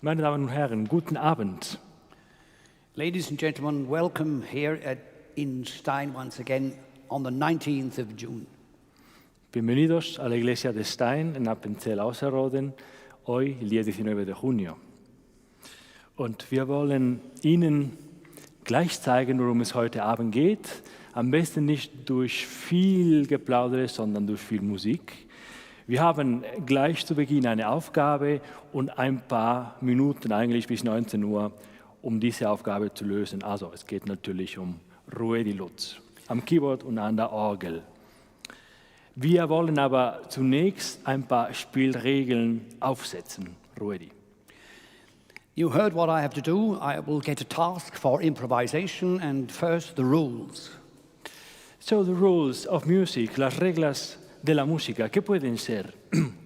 Meine Damen und Herren, guten Abend. Ladies and gentlemen, welcome here in Stein once again on the 19th of June. Bienvenidos a la iglesia de Stein en Appenzell Ausserrhoden, hoy el día 19 de junio. Und wir wollen Ihnen gleich zeigen, worum es heute Abend geht. Am besten nicht durch viel Geplaudere, sondern durch viel Musik. Wir haben gleich zu Beginn eine Aufgabe und ein paar Minuten, eigentlich bis 19 Uhr, um diese Aufgabe zu lösen. Also es geht natürlich um Rudolf Lutz am Keyboard und an der Orgel. Wir wollen aber zunächst ein paar Spielregeln aufsetzen. Rudi. You heard what I have to do. I will get a task for improvisation and first the rules. So the rules of music, las reglas de la música, ¿qué pueden ser?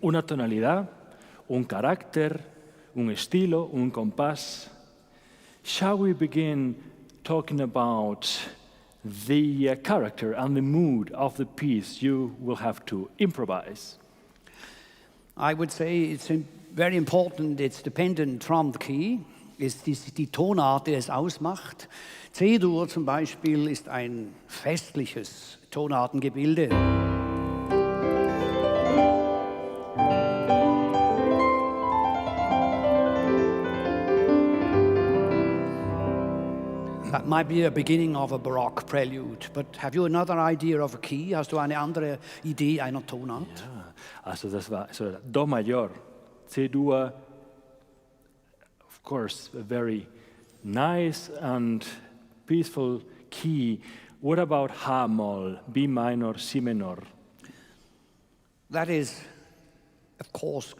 Una tonalidad, un carácter, un estilo, un compás. Shall we begin talking about the character and the mood of the piece you will have to improvise? I would say it's very important, it's dependent from the key. Ist die Tonart, die es ausmacht. C-Dur zum Beispiel ist ein festliches Tonartengebilde. That might be a beginning of a Baroque prelude, but have you another idea of a key? Hast du eine andere Idee einer Tonart? Ja, also das war so Do Major, C-Dur, of course, a very nice and peaceful key. What about H-Moll, B minor, C minor? That is, of course,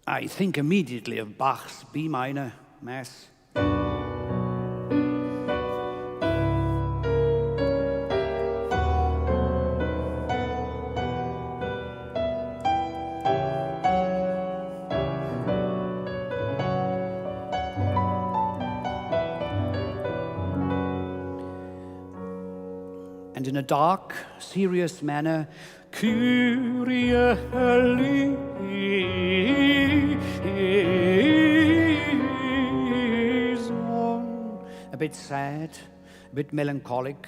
I think immediately of Bach's B minor Mass. And in a dark, serious manner, Kyrie eleison, a bit sad, a bit melancholic.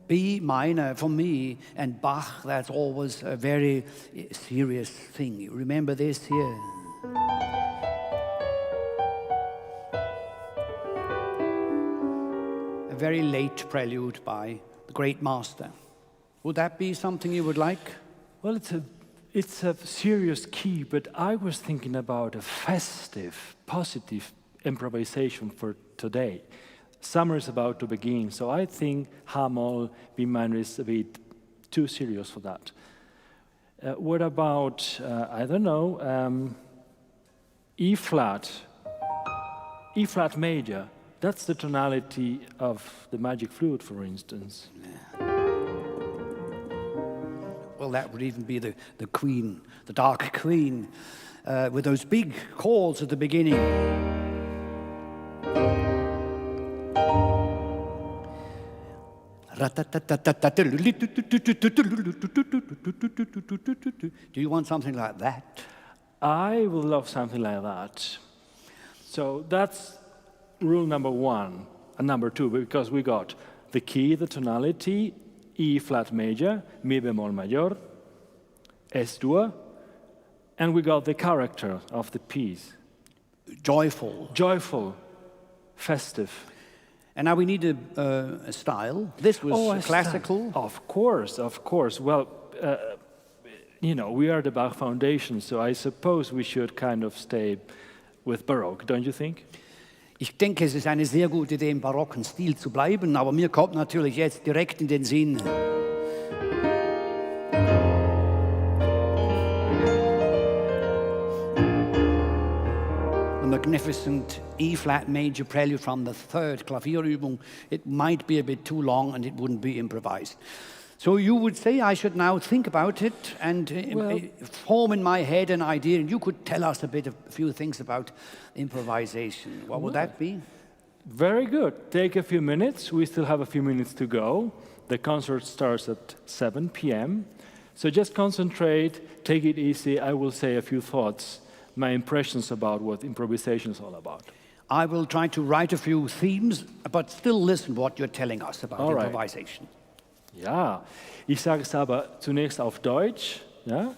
B minor for me and Bach, that's always a very serious thing. You remember this here? A very late prelude by the great master. Would that be something you would like? Well, it's a serious key, but I was thinking about a festive, positive improvisation for today. Summer is about to begin, so I think H-Moll, B minor is a bit too serious for that. What about, I don't know, E flat major? That's the tonality of the magic flute, for instance. Well, that would even be the queen, the dark queen, with those big calls at the beginning. Do you want something like that? I would love something like that. So that's rule number one and number two, because we got the key, the tonality, E flat major, Mi bemol major, S-Dur, and we got the character of the piece. Joyful. Joyful, festive. And now we need a style. This was classical. Of course. Well, we are the Bach Foundation, so I suppose we should kind of stay with Baroque, don't you think? Ich denke, es ist eine sehr gute Idee, im barocken Stil zu bleiben, aber mir kommt natürlich jetzt direkt in den Sinn. A magnificent E-flat major prelude from the third Klavierübung. It might be a bit too long and it wouldn't be improvised. So you would say I should now think about it and form in my head an idea, and you could tell us a few things about improvisation. What would that be? Very good. Take a few minutes. We still have a few minutes to go. The concert starts at 7 p.m. So just concentrate, take it easy. I will say a few thoughts my impressions about what improvisation is all about. I will try to write a few themes, but still listen what you're telling us about All right. improvisation. Ja, ich sage es aber zunächst auf Deutsch. Ja?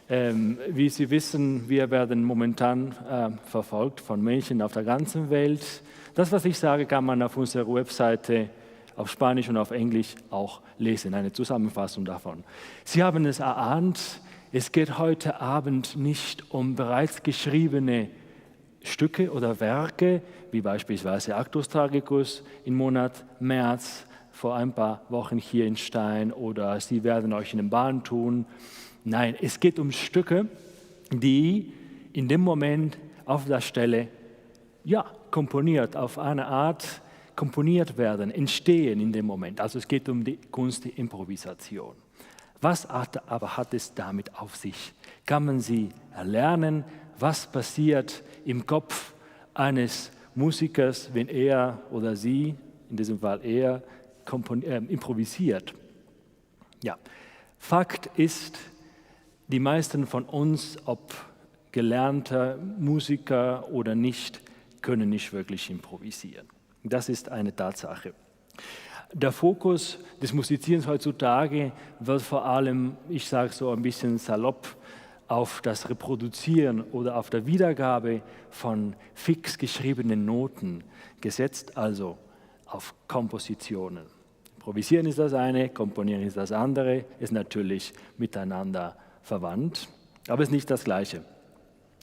Wie Sie wissen, wir werden momentan verfolgt von Menschen auf der ganzen Welt. Das, was ich sage, kann man auf unserer Webseite auf Spanisch und auf Englisch auch lesen, eine Zusammenfassung davon. Sie haben es erahnt, es geht heute Abend nicht um bereits geschriebene Stücke oder Werke, wie beispielsweise Actus Tragicus im Monat März, vor ein paar Wochen hier in Stein, oder Sie werden euch in den Bahn tun. Nein, es geht um Stücke, die in dem Moment auf der Stelle komponiert, auf eine Art komponiert werden, entstehen in dem Moment. Also es geht um die Kunst der Improvisation. Was aber hat es damit auf sich? Kann man sie erlernen? Was passiert im Kopf eines Musikers, wenn er oder sie, in diesem Fall er, improvisiert? Ja, Fakt ist, die meisten von uns, ob gelernte Musiker oder nicht, können nicht wirklich improvisieren. Das ist eine Tatsache. Der Fokus des Musizierens heutzutage wird vor allem, ich sage so ein bisschen salopp, auf das Reproduzieren oder auf der Wiedergabe von fix geschriebenen Noten gesetzt, also auf Kompositionen. Improvisieren ist das eine, Komponieren ist das andere, ist natürlich miteinander verwandt, aber es ist nicht das Gleiche.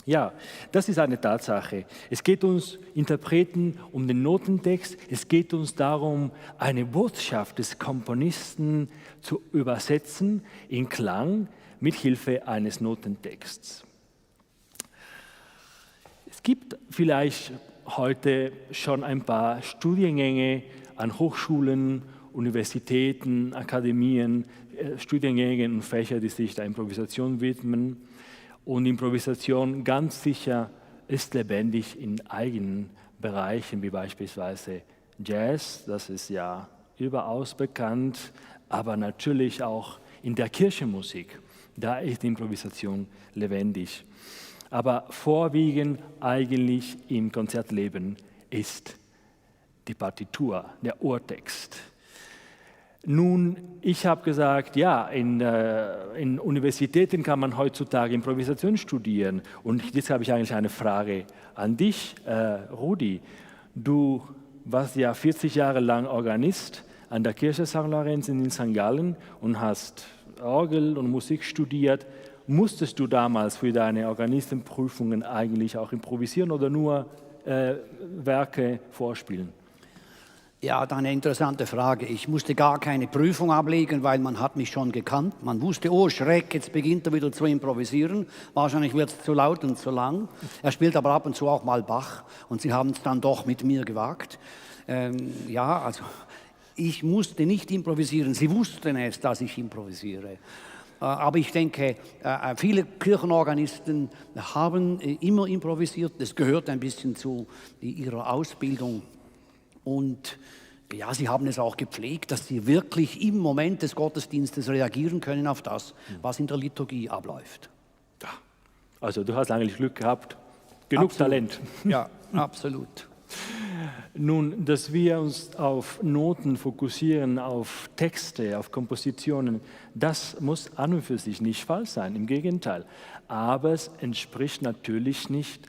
Ja, das ist eine Tatsache. Es geht uns Interpreten um den Notentext, es geht uns darum, eine Botschaft des Komponisten zu übersetzen in Klang mit Hilfe eines Notentexts. Es gibt vielleicht heute schon ein paar Studiengänge an Hochschulen, Universitäten, Akademien, Studiengänge und Fächer, die sich der Improvisation widmen. Und Improvisation ganz sicher ist lebendig in eigenen Bereichen, wie beispielsweise Jazz, das ist ja überaus bekannt, aber natürlich auch in der Kirchenmusik, da ist die Improvisation lebendig. Aber vorwiegend eigentlich im Konzertleben ist die Partitur, der Urtext. Nun, ich habe gesagt, ja, in Universitäten kann man heutzutage Improvisation studieren. Und jetzt habe ich eigentlich eine Frage an dich, Rudi. Du warst ja 40 Jahre lang Organist an der Kirche St. Lorenz in St. Gallen und hast Orgel und Musik studiert. Musstest du damals für deine Organistenprüfungen eigentlich auch improvisieren oder nur Werke vorspielen? Ja, eine interessante Frage. Ich musste gar keine Prüfung ablegen, weil man hat mich schon gekannt. Man wusste, oh Schreck, jetzt beginnt er wieder zu improvisieren. Wahrscheinlich wird es zu laut und zu lang. Er spielt aber ab und zu auch mal Bach und sie haben es dann doch mit mir gewagt. Ja, also ich musste nicht improvisieren. Sie wussten es, dass ich improvisiere. Aber ich denke, viele Kirchenorganisten haben immer improvisiert. Das gehört ein bisschen zu ihrer Ausbildung. Und ja, sie haben es auch gepflegt, dass sie wirklich im Moment des Gottesdienstes reagieren können auf das, was in der Liturgie abläuft. Ja, also du hast eigentlich Glück gehabt, genug Absolut. Talent. Ja, absolut. Nun, dass wir uns auf Noten fokussieren, auf Texte, auf Kompositionen, das muss an und für sich nicht falsch sein, im Gegenteil. Aber es entspricht natürlich nicht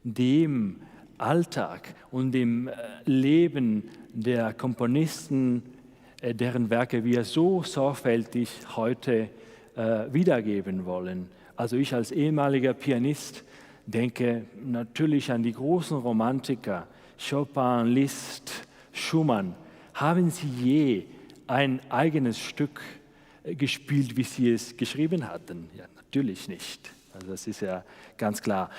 dem Alltag und dem Leben der Komponisten, deren Werke wir so sorgfältig heute wiedergeben wollen. Also ich als ehemaliger Pianist denke natürlich an die großen Romantiker, Chopin, Liszt, Schumann. Haben Sie je ein eigenes Stück gespielt, wie Sie es geschrieben hatten? Ja, natürlich nicht. Also das ist ja ganz klar.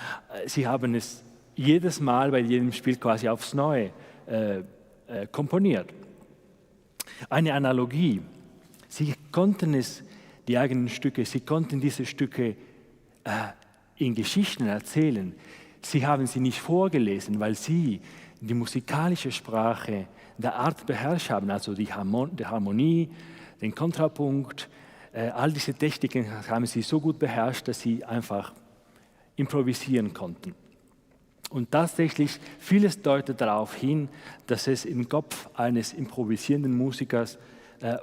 Sie haben es jedes Mal bei jedem Spiel quasi aufs Neue komponiert. Eine Analogie. Sie konnten es, die eigenen Stücke, Sie konnten diese Stücke in Geschichten erzählen. Sie haben sie nicht vorgelesen, weil Sie die musikalische Sprache der Art beherrscht haben, also die Harmonie, den Kontrapunkt, all diese Techniken haben Sie so gut beherrscht, dass Sie einfach improvisieren konnten. Und tatsächlich, vieles deutet darauf hin, dass es im Kopf eines improvisierenden Musikers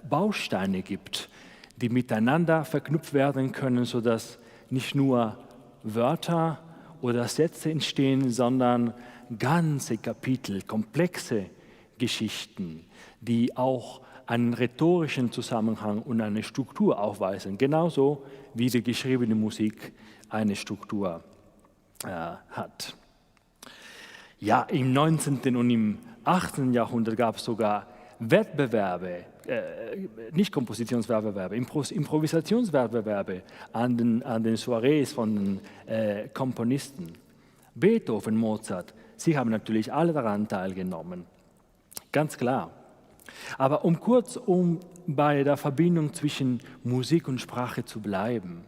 Bausteine gibt, die miteinander verknüpft werden können, sodass nicht nur Wörter oder Sätze entstehen, sondern ganze Kapitel, komplexe Geschichten, die auch einen rhetorischen Zusammenhang und eine Struktur aufweisen, genauso wie die geschriebene Musik eine Struktur hat. Ja, im 19. und im 18. Jahrhundert gab es sogar Wettbewerbe, nicht Kompositionswettbewerbe, Improvisationswettbewerbe an den Soirees von den Komponisten. Beethoven, Mozart, sie haben natürlich alle daran teilgenommen, ganz klar. Aber um bei der Verbindung zwischen Musik und Sprache zu bleiben,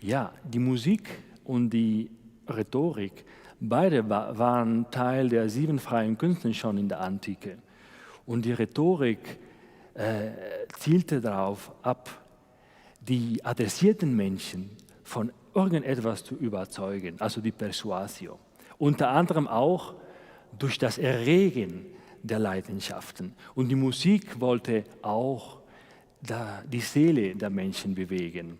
ja, die Musik und die Rhetorik, beide waren Teil der 7 freien Künste schon in der Antike. Und die Rhetorik zielte darauf ab, die adressierten Menschen von irgendetwas zu überzeugen, also die Persuasio. Unter anderem auch durch das Erregen der Leidenschaften. Und die Musik wollte auch die Seele der Menschen bewegen,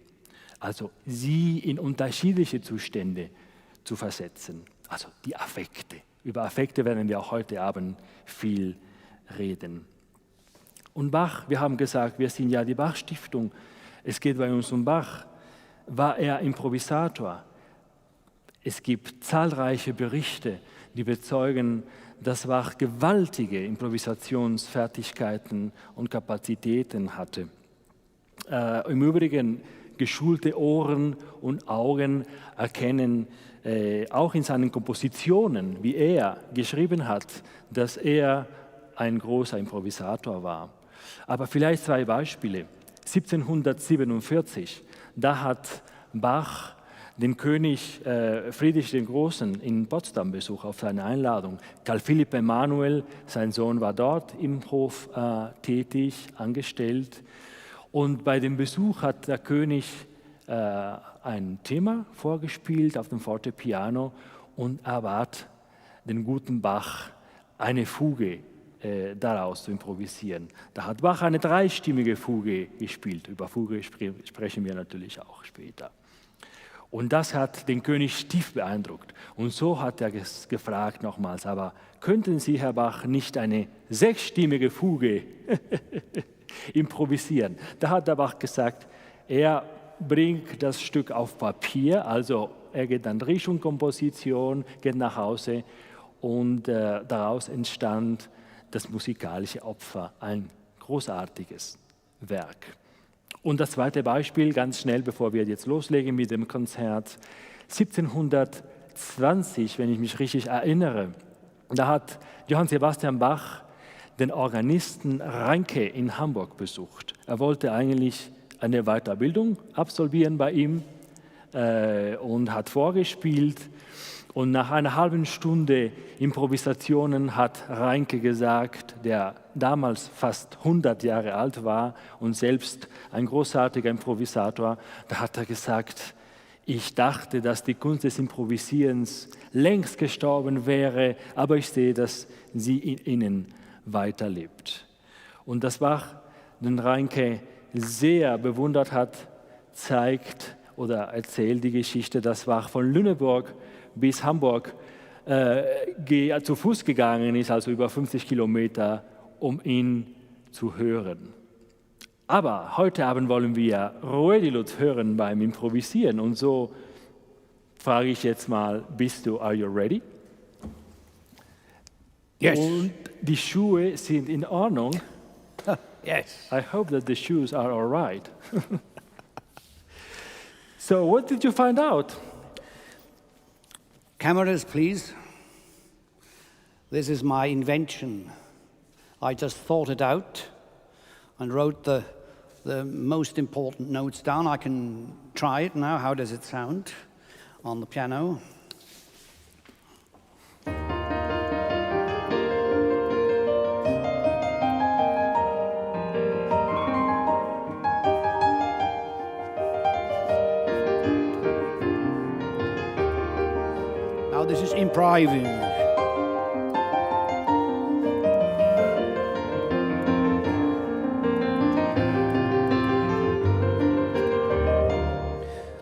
also sie in unterschiedliche Zustände zu versetzen, also die Affekte. Über Affekte werden wir auch heute Abend viel reden. Und Bach, wir haben gesagt, wir sind ja die Bach-Stiftung, es geht bei uns um Bach, war er Improvisator. Es gibt zahlreiche Berichte, die bezeugen, dass Bach gewaltige Improvisationsfertigkeiten und Kapazitäten hatte. Im Übrigen, geschulte Ohren und Augen erkennen auch in seinen Kompositionen, wie er geschrieben hat, dass er ein großer Improvisator war. Aber vielleicht 2 Beispiele. 1747, da hat Bach den König Friedrich den Großen in Potsdam besucht auf seine Einladung. Karl Philipp Emanuel, sein Sohn, war dort im Hof tätig, angestellt. Und bei dem Besuch hat der König ein Thema vorgespielt auf dem Fortepiano und er bat den guten Bach, eine Fuge daraus zu improvisieren. Da hat Bach eine 3-stimmige Fuge gespielt. Über Fuge sprechen wir natürlich auch später. Und das hat den König tief beeindruckt. Und so hat er gefragt nochmals, aber könnten Sie, Herr Bach, nicht eine 6-stimmige Fuge improvisieren? Da hat der Bach gesagt, er bringt das Stück auf Papier, also er geht dann Richtung Komposition, geht nach Hause und daraus entstand das musikalische Opfer, ein großartiges Werk. Und das zweite Beispiel, ganz schnell, bevor wir jetzt loslegen mit dem Konzert, 1720, wenn ich mich richtig erinnere, da hat Johann Sebastian Bach den Organisten Reinke in Hamburg besucht. Er wollte eigentlich eine Weiterbildung absolvieren bei ihm und hat vorgespielt. Und nach einer halben Stunde Improvisationen hat Reinke gesagt, der damals fast 100 Jahre alt war und selbst ein großartiger Improvisator, da hat er gesagt, ich dachte, dass die Kunst des Improvisierens längst gestorben wäre, aber ich sehe, dass sie in ihnen weiterlebt. Und das Bach den Reinke sehr bewundert hat, zeigt oder erzählt die Geschichte, dass Bach von Lüneburg bis Hamburg zu Fuß gegangen ist, also über 50 Kilometer, um ihn zu hören. Aber heute Abend wollen wir Rudolf Lutz hören beim Improvisieren. Und so frage ich jetzt mal, are you ready? Yes. Und die Schuhe sind in Ordnung. Yes. I hope that the shoes are all right. So, what did you find out? Cameras, please. This is my invention. I just thought it out and wrote the most important notes down. I can try it now. How does it sound on the piano? Improvising.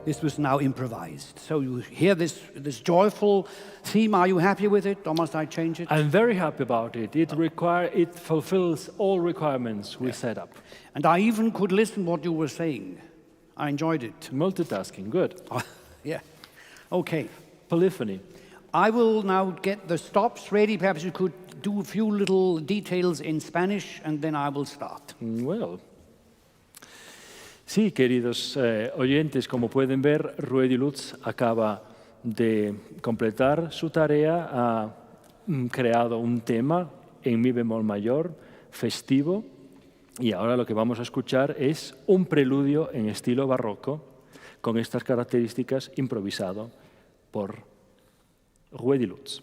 This was now improvised. So you hear this joyful theme. Are you happy with it, or must I change it? I'm very happy about it. It fulfills all requirements we set up. And I even could listen what you were saying. I enjoyed it. Multitasking, good. Yeah. Okay. Polyphony. I will now get the stops ready. Perhaps you could do a few little details in Spanish, and then I will start. Well. Sí, queridos oyentes, como pueden ver, Rudolf Lutz acaba de completar su tarea, ha creado un tema en mi bemol mayor, festivo, y ahora lo que vamos a escuchar es un preludio en estilo barroco, con estas características, improvisado por Rudolf Lutz.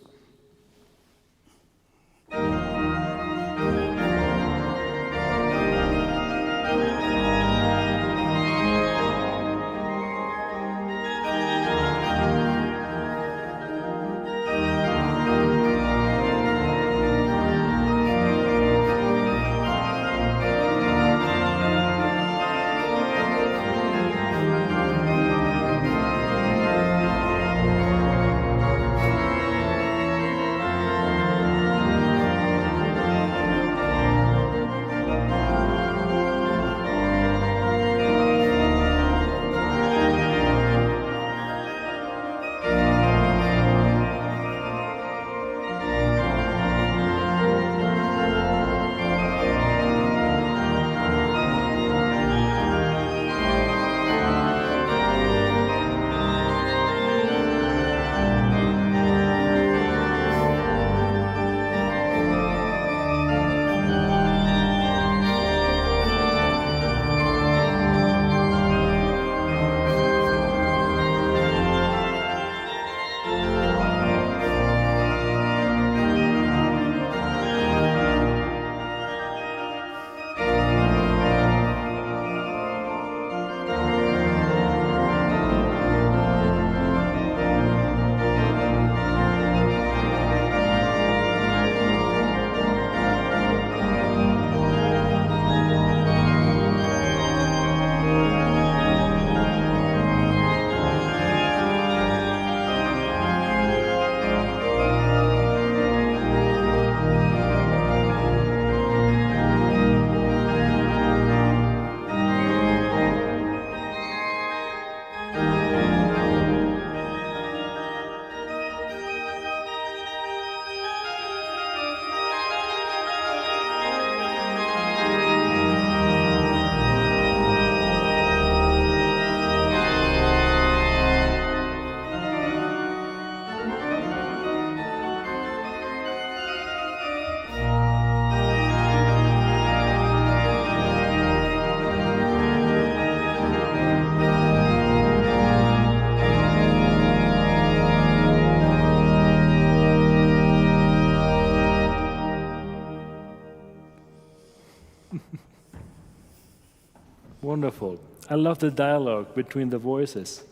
Wonderful. I love the dialogue between the voices.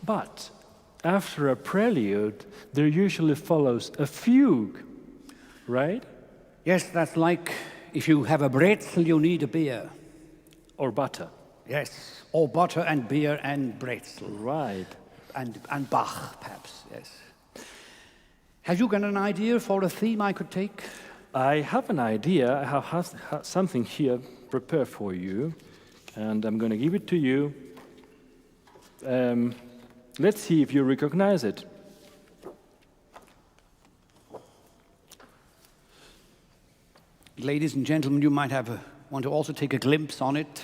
But after a prelude, there usually follows a fugue, right? Yes, that's like if you have a brezel, you need a beer. Or butter. Yes, or butter and beer and brezel. Right. And Bach, perhaps, yes. Have you got an idea for a theme I could take? I have an idea. I have something here prepared for you, and I'm going to give it to you. Let's see if you recognize it. Ladies and gentlemen, you might want to also take a glimpse on it.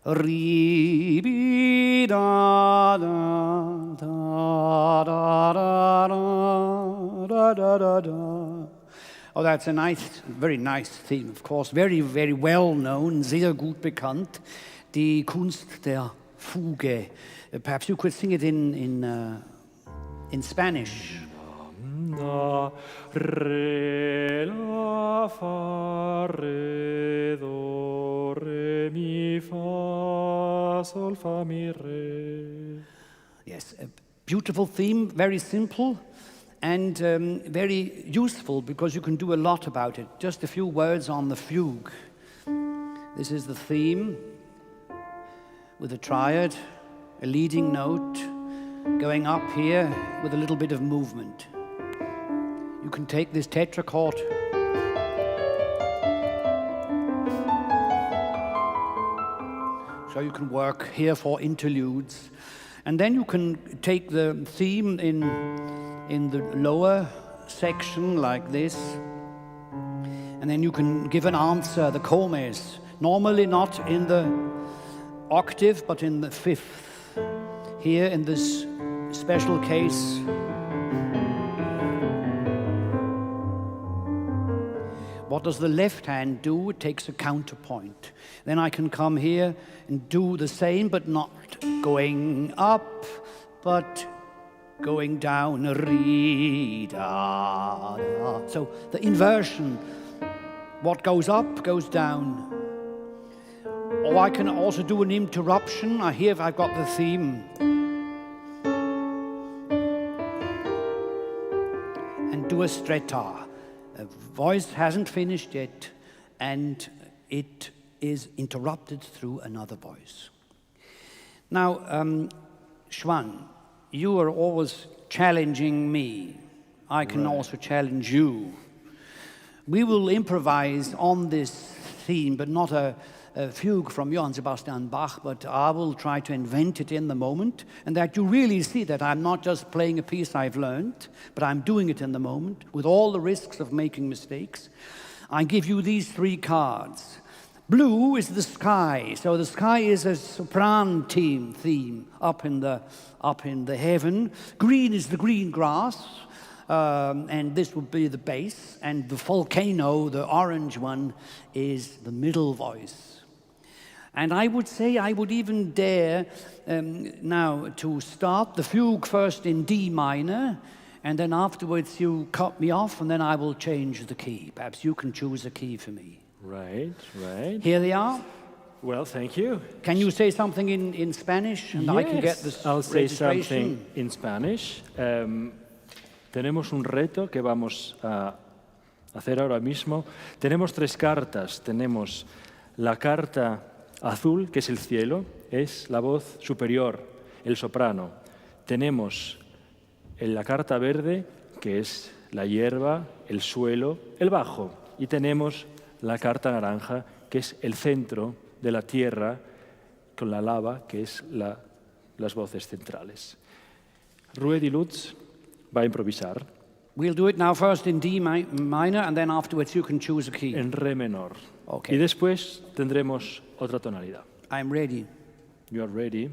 Ri da da da da da da da da. Oh, that's a nice, very nice theme, of course. Very, very well known, sehr gut bekannt. Die Kunst der Fuge. Perhaps you could sing it in Spanish. Na, re, la, fa, re, do, re, mi, fa, sol, fa, mi, re. Yes, beautiful theme, very simple and very useful because you can do a lot about it. Just a few words on the fugue. This is the theme with a triad, a leading note, going up here with a little bit of movement. You can take this tetrachord so you can work here for interludes. And then you can take the theme in the lower section like this. And then you can give an answer, the comes. Normally not in the octave, but in the fifth. Here in this special case. What does the left hand do? It takes a counterpoint. Then I can come here and do the same, but not going up, but going down. Re, da, da. So the inversion. What goes up goes down. Or I can also do an interruption. Here I've got the theme. And do a stretta. The voice hasn't finished yet, and it is interrupted through another voice. Now, Schwan, you are always challenging me. I can also challenge you. We will improvise on this theme, but not a fugue from Johann Sebastian Bach, but I will try to invent it in the moment, and that you really see that I'm not just playing a piece I've learned, but I'm doing it in the moment with all the risks of making mistakes. I give you these 3 cards. Blue is the sky, so the sky is a sopran theme up in the heaven. Green is the green grass, and this would be the bass, and the volcano, the orange one, is the middle voice. And I would say, I would even dare now to start the fugue first in D minor, and then afterwards you cut me off, and then I will change the key. Perhaps you can choose a key for me. Right, right. Here they are. Well, thank you. Can you say something in Spanish? And yes, I can get this I'll say registration? something in Spanish. Tenemos un reto que vamos a hacer ahora mismo. Tenemos 3 cartas. Tenemos la carta azul, que es el cielo, es la voz superior, el soprano. Tenemos la carta verde, que es la hierba, el suelo, el bajo. Y tenemos la carta naranja, que es el centro de la tierra, con la lava, que es las voces centrales. Rudolf Lutz va a improvisar. We'll do it now first in D minor, and then afterwards you can choose a key. En re menor. Okay. Y después tendremos otra tonalidad. I'm ready. You are ready.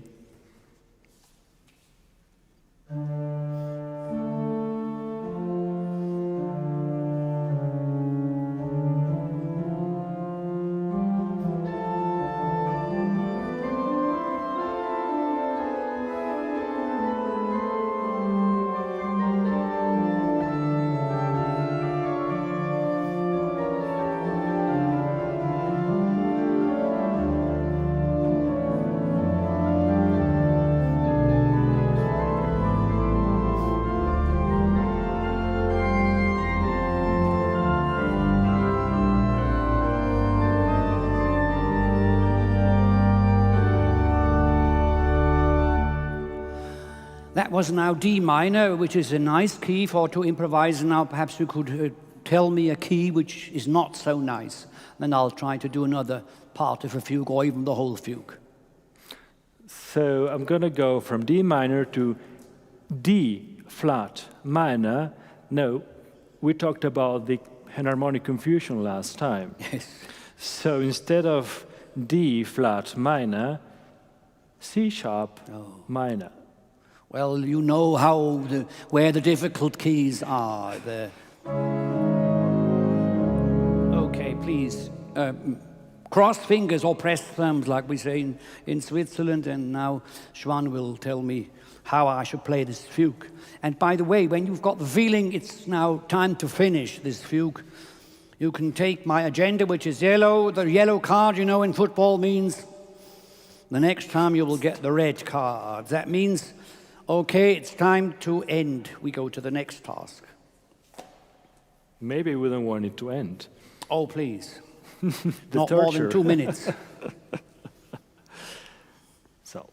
That was now D minor, which is a nice key to improvise. Now perhaps you could tell me a key which is not so nice. Then I'll try to do another part of a fugue or even the whole fugue. So I'm going to go from D minor to D flat minor. No, we talked about the enharmonic confusion last time. Yes. So instead of D flat minor, C sharp minor. Well, you know where the difficult keys are. Okay, please. Cross fingers or press thumbs, like we say in Switzerland. And now Schwan will tell me how I should play this fugue. And by the way, when you've got the feeling it's now time to finish this fugue, you can take my agenda, which is yellow. The yellow card, you know, in football means the next time you will get the red card. That means Okay, it's time to end. We go to the next task. Maybe we don't want it to end. Oh, please. The Not torture. more than 2 minutes. So.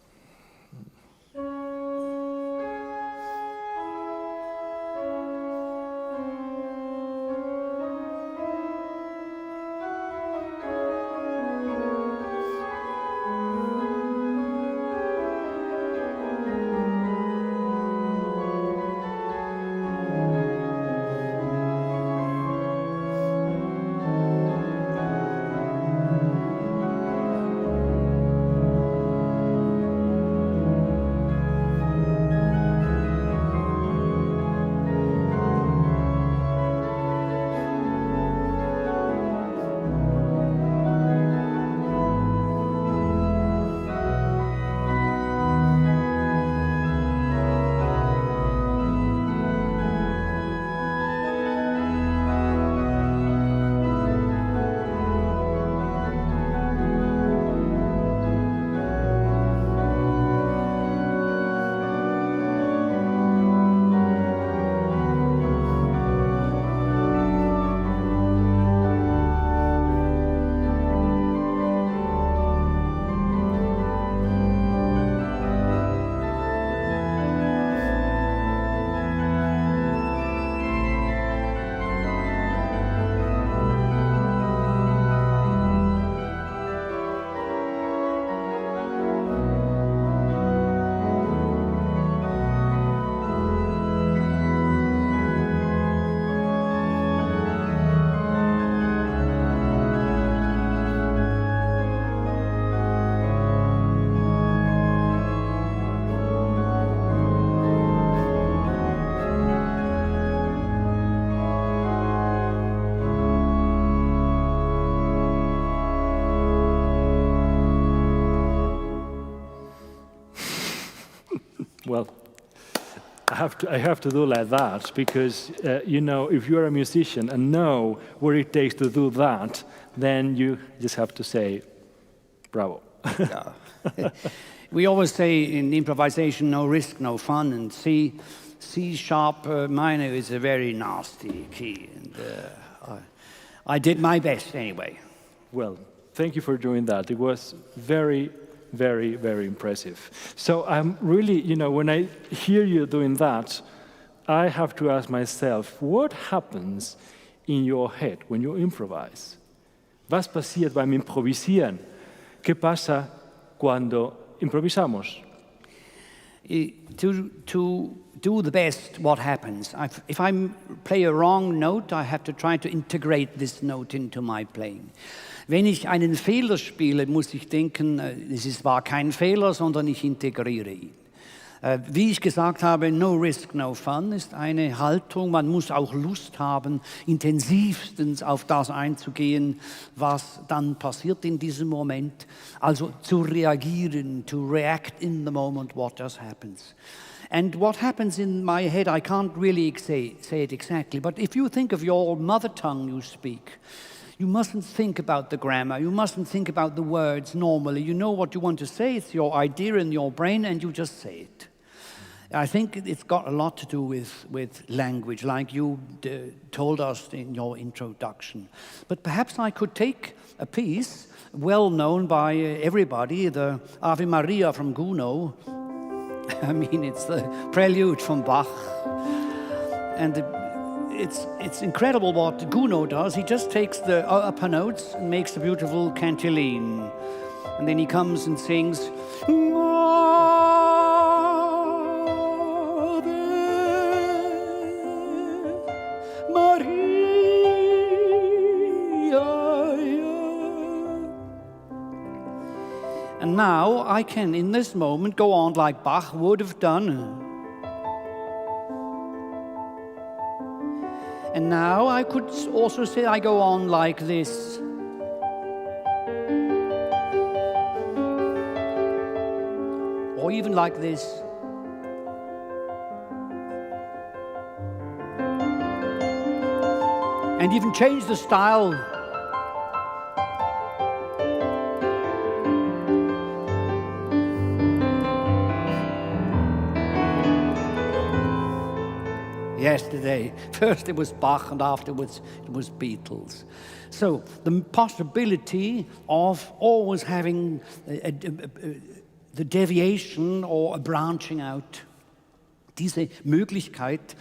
Well, I have to do like that because, you know, if you're a musician and know what it takes to do that, then you just have to say, bravo. Yeah. We always say in improvisation, no risk, no fun, and C sharp minor is a very nasty key. And I did my best anyway. Well, thank you for doing that. It was very, very, very impressive. So I'm really, you know, when I hear you doing that, I have to ask myself, what happens in your head when you improvise? Was passiert beim Improvisieren? ¿Qué pasa cuando improvisamos? To do the best, what happens? If I play a wrong note, I have to try to integrate this note into my playing. Wenn ich einen Fehler spiele, muss ich denken, es war kein Fehler, sondern ich integriere ihn. Wie ich gesagt habe, no risk, no fun ist eine Haltung. Man muss auch Lust haben, intensivstens auf das einzugehen, was dann passiert in diesem Moment. Also zu reagieren, to react in the moment what just happens. And what happens in my head, I can't really say it exactly, but if you think of your mother tongue you speak, you mustn't think about the grammar, you mustn't think about the words normally. You know what you want to say, it's your idea in your brain, and you just say it. I think it's got a lot to do with language, like you told us in your introduction. But perhaps I could take a piece well known by everybody, the Ave Maria from Gounod. I mean, it's the prelude from Bach. And it's incredible what Gounod does. He just takes the upper notes and makes a beautiful cantilene. And then he comes and sings, and now I can, in this moment, go on like Bach would have done. And now I could also say I go on like this. Or even like this. And even change the style. today. First it was Bach and afterwards it was Beatles. So the possibility of always having the deviation or a branching out, diese Möglichkeit,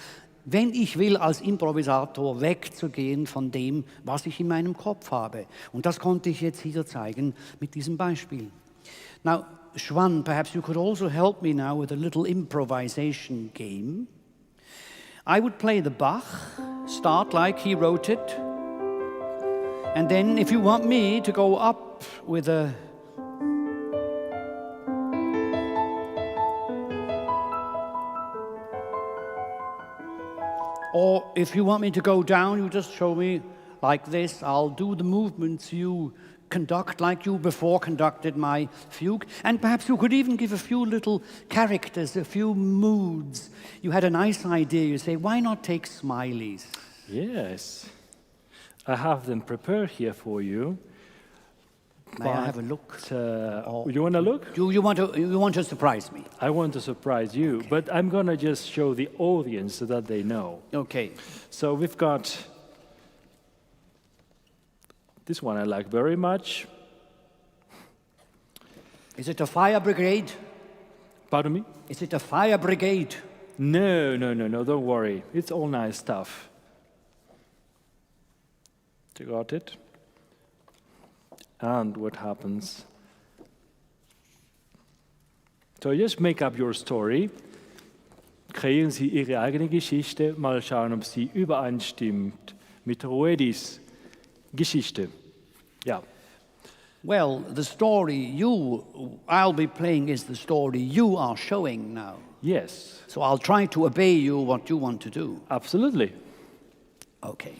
wenn ich will, als Improvisator wegzugehen von dem, was ich in meinem Kopf habe. Und das konnte ich jetzt hier zeigen mit diesem Beispiel. Now, Schwan, perhaps you could also help me now with a little improvisation game. I would play the Bach, start like he wrote it, and then if you want me to go up with a or if you want me to go down, you just show me like this. I'll do the movements you conduct like you before conducted my fugue. And perhaps you could even give a few little characters, a few moods. You had a nice idea. You say, why not take smileys? Yes. I have them prepared here for you. May I have a look? You want to look? You want to surprise me? I want to surprise you, Okay. but I'm going to just show the audience so that they know. Okay. So we've got this one I like very much. Is it a fire brigade? Pardon me? Is it a fire brigade? No, don't worry. It's all nice stuff. You got it? And what happens? So just make up your story. Kreieren Sie Ihre eigene Geschichte. Mal schauen, ob sie übereinstimmt mit Ruedis Geschichte. Ja. Well, the story I'll be playing is the story you are showing now. Yes. So I'll try to obey you what you want to do. Absolutely. Okay.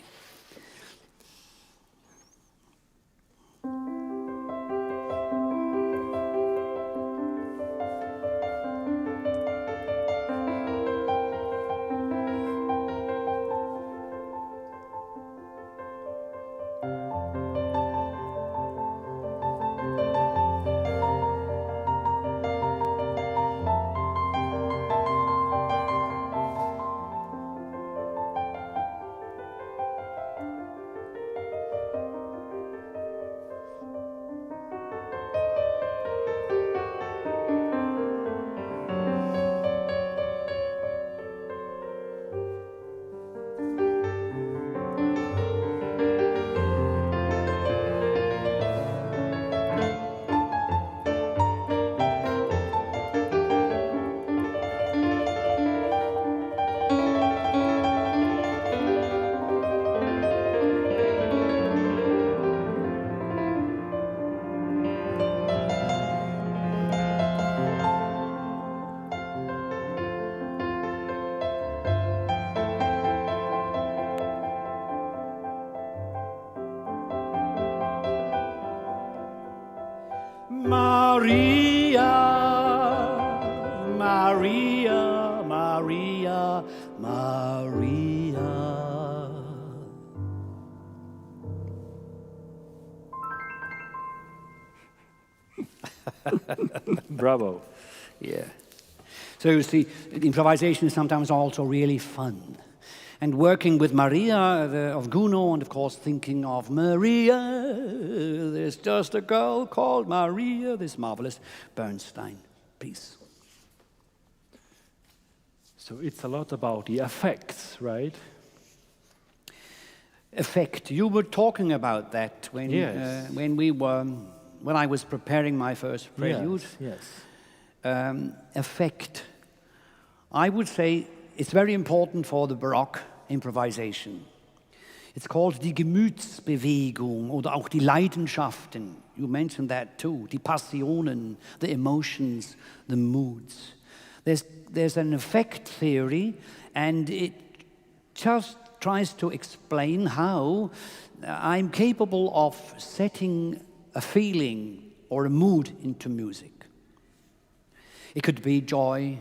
Maria, Maria, Maria, Maria. Bravo. Yeah. So you see, improvisation is sometimes also really fun. And working with Maria of Gounod, and of course thinking of Maria, there's just a girl called Maria, this marvelous Bernstein piece. So it's a lot about the effects, right? Effect. You were talking about that when Yes. when I was preparing my first prelude. Yes. Effect. I would say it's very important for the Baroque improvisation. It's called die Gemütsbewegung oder auch die Leidenschaften. You mentioned that too. Die Passionen, the emotions, the moods. There's an effect theory, and it just tries to explain how I'm capable of setting a feeling or a mood into music. It could be joy.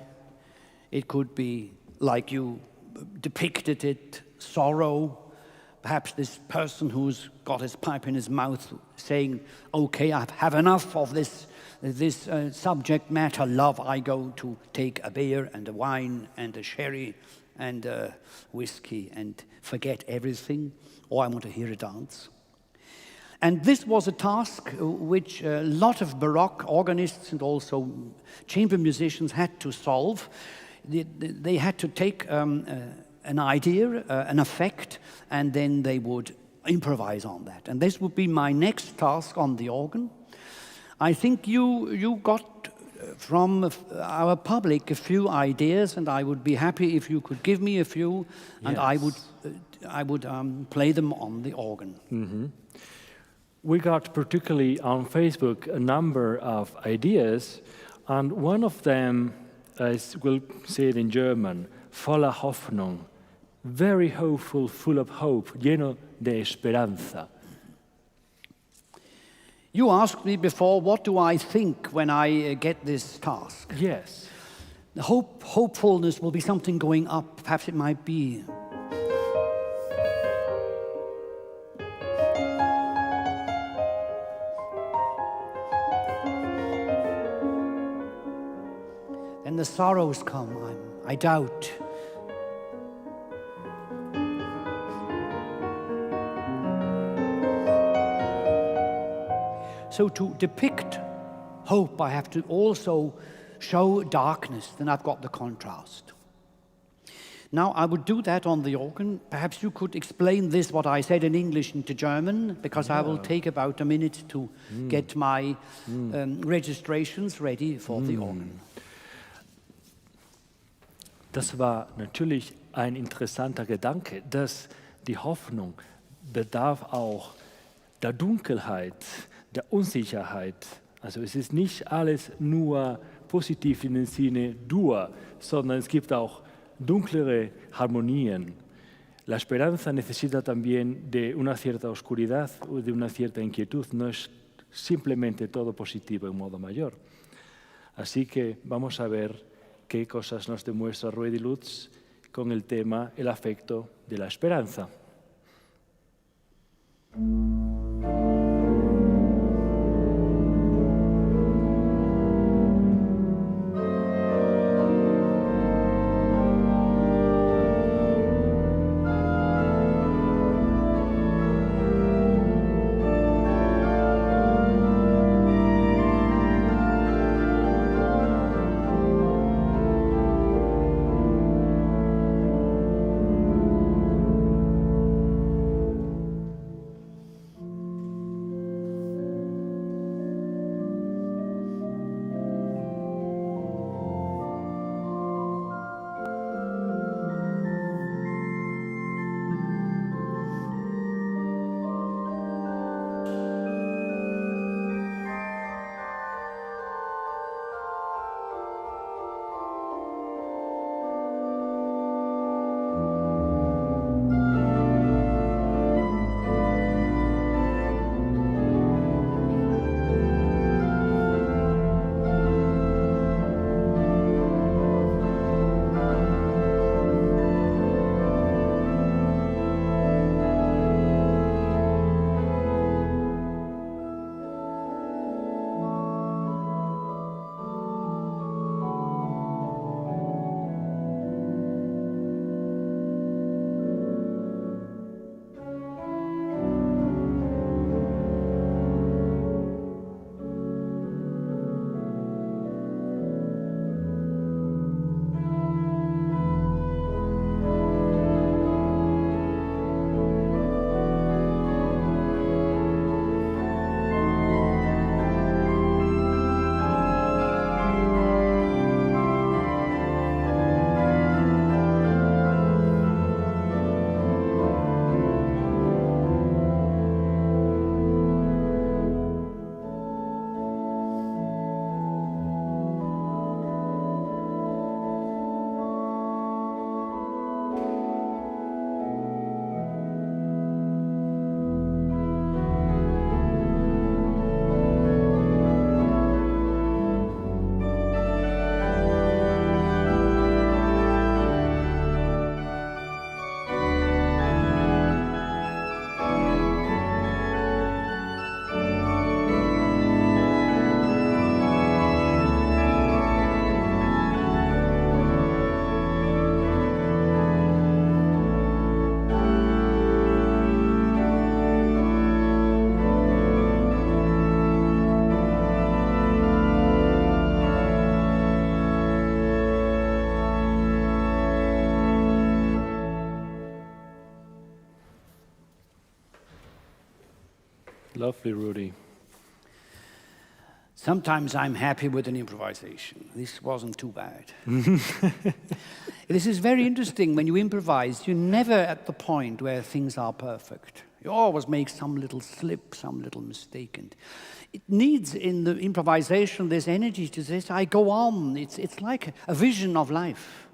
It could be, like you depicted it, sorrow. Perhaps this person who's got his pipe in his mouth saying, okay, I've had enough of this subject matter, love. I go to take a beer and a wine and a sherry and whiskey and forget everything, or I want to hear a dance. And this was a task which a lot of Baroque organists and also chamber musicians had to solve. They had to take an idea, an effect, and then they would improvise on that. And this would be my next task on the organ. I think you got from our public a few ideas, and I would be happy if you could give me a few, and Yes. I would play them on the organ. Mm-hmm. We got particularly on Facebook a number of ideas, and one of them is, we'll say it in German, voller Hoffnung, very hopeful, full of hope, lleno de esperanza. You asked me before, what do I think when I get this task? Yes. The hopefulness will be something going up. Perhaps it might be. Then the sorrows come, I doubt. So to depict hope, I have to also show darkness, then I've got the contrast. Now, I would do that on the organ. Perhaps you could explain this, what I said in English into German, because I will take about a minute to get my registrations ready for the organ. Das war natürlich ein interessanter Gedanke, dass die Hoffnung bedarf auch der Dunkelheit, der Unsicherheit. Also es ist nicht alles nur positiv in dem Sinne Dur, sondern es gibt auch dunklere Harmonien. La esperanza necesita también de una cierta oscuridad o de una cierta inquietud, no es simplemente todo positivo en modo mayor. Así que vamos a ver qué cosas nos demuestra Rudolf Lutz con el tema el afecto de la esperanza. Lovely, Rudy. Sometimes I'm happy with an improvisation. This wasn't too bad. This is very interesting. When you improvise, you're never at the point where things are perfect. You always make some little slip, some little mistake. And it needs, in the improvisation, this energy to say, I go on. It's like a vision of life.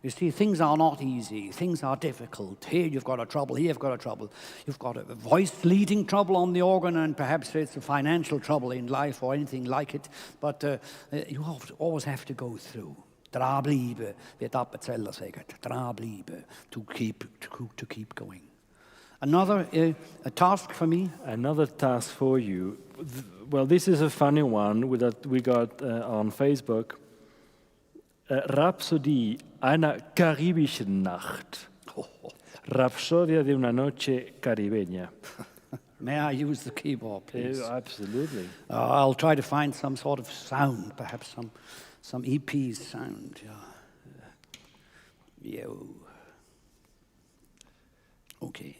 You see, things are not easy. Things are difficult. Here you've got a trouble, here you've got a trouble. You've got a voice-leading trouble on the organ, and perhaps it's a financial trouble in life or anything like it. But you always have to go through. Bleibet, wie die Appenzeller sagen. Bleibet, to keep going. Another a task for me? Another task for you. Well, this is a funny one that we got on Facebook. Rhapsodie einer karibischen Nacht. Rapsodia de una noche caribeña. May I use the keyboard, please? Absolutely. I'll try to find some sort of sound, perhaps some EP sound. Yeah. Yo. Okay.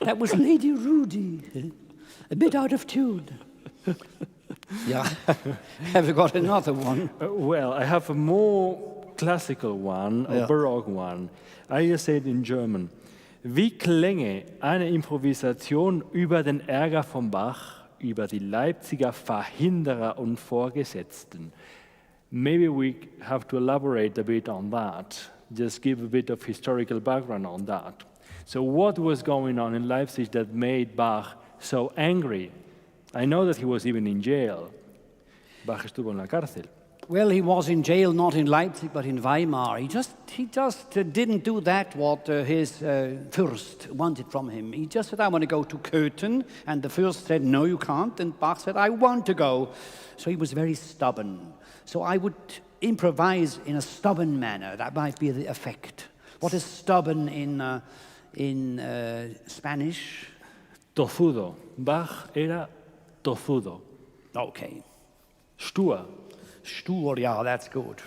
That was Lady Rudy, a bit out of tune. Yeah, have you got another one? Well, I have a more classical one, a Baroque one. I just say it in German. Wie klänge eine Improvisation über den Ärger von Bach, über die Leipziger Verhinderer und Vorgesetzten? Maybe we have to elaborate a bit on that. Just give a bit of historical background on that. So what was going on in Leipzig that made Bach so angry? I know that he was even in jail. Bach estuvo en la cárcel. Well, he was in jail, not in Leipzig, but in Weimar. He just didn't do that what his Fürst wanted from him. He just said, I want to go to Köthen. And the Fürst said, no, you can't. And Bach said, I want to go. So he was very stubborn. So I would improvise in a stubborn manner. That might be the effect. What is stubborn in Spanish? Tozudo. Bach era tozudo. Okay. Stur. Stur, yeah, that's good.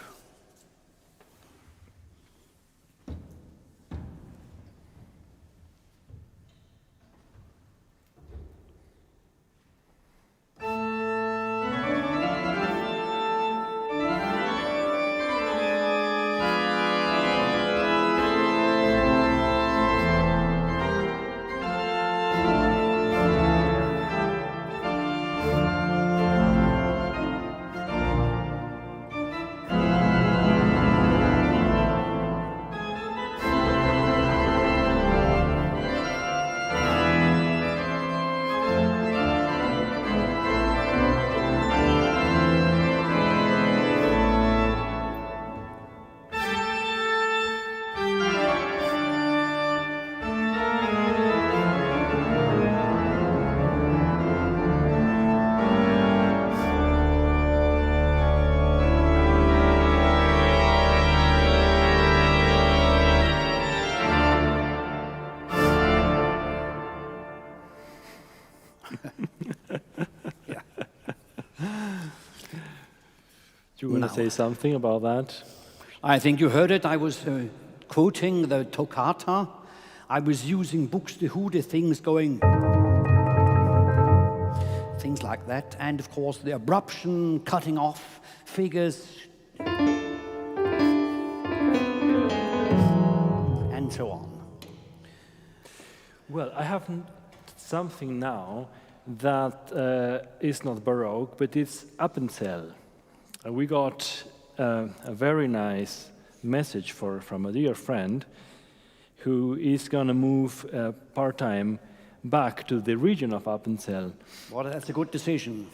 Do you want to say something about that? I think you heard it. I was quoting the toccata, I was using Buxtehude things going, things like that. And of course the abruption, cutting off figures, and so on. Well, I have something now that is not Baroque, but it's Appenzell. We got a very nice message from a dear friend who is going to move part-time back to the region of Appenzell. Well, that's a good decision.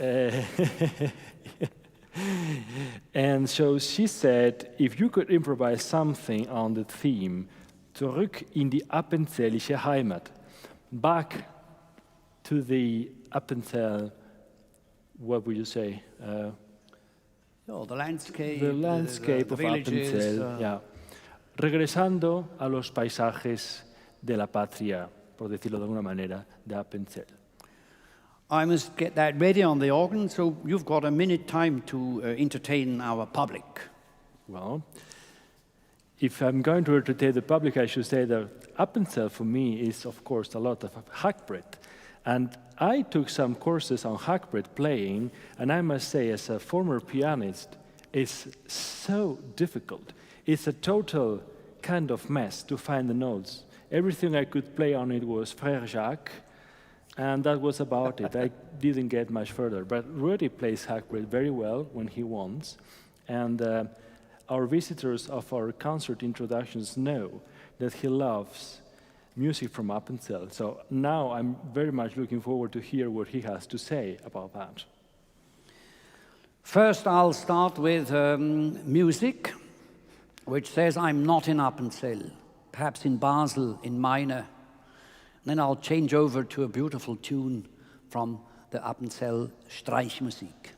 And so she said, if you could improvise something on the theme, zurück in die appenzellische Heimat, back to the Appenzell, what would you say? The landscape. The landscape the of villages, Appenzell, yeah. Regresando a los paisajes de la patria, por decirlo de alguna manera, de Appenzell. I must get that ready on the organ, so you've got a minute time to entertain our public. Well, if I'm going to entertain the public, I should say that Appenzell for me is, of course, a lot of hackbrett. And I took some courses on hackbrett playing, and I must say, as a former pianist, it's so difficult. It's a total kind of mess to find the notes. Everything I could play on it was Frère Jacques, and that was about it. I didn't get much further. But Rudy plays hackbrett very well when he wants, and our visitors of our concert introductions know that he loves music from Appenzell. So now I'm very much looking forward to hear what he has to say about that. First, I'll start with music, which says I'm not in Appenzell, perhaps in Basel, in minor. Then I'll change over to a beautiful tune from the Appenzell Streichmusik.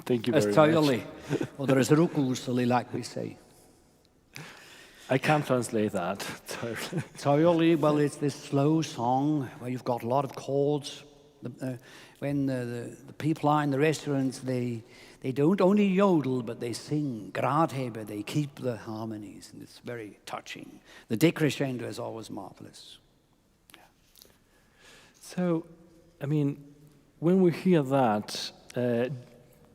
Thank you very much. Totally. Or as rukusali, like we say. I can't translate that. Totally, well, it's this slow song where you've got a lot of chords. When the people are in the restaurants, they don't only yodel, but they sing gradhebe, they keep the harmonies, and it's very touching. The decrescendo is always marvelous. Yeah. So, I mean, when we hear that,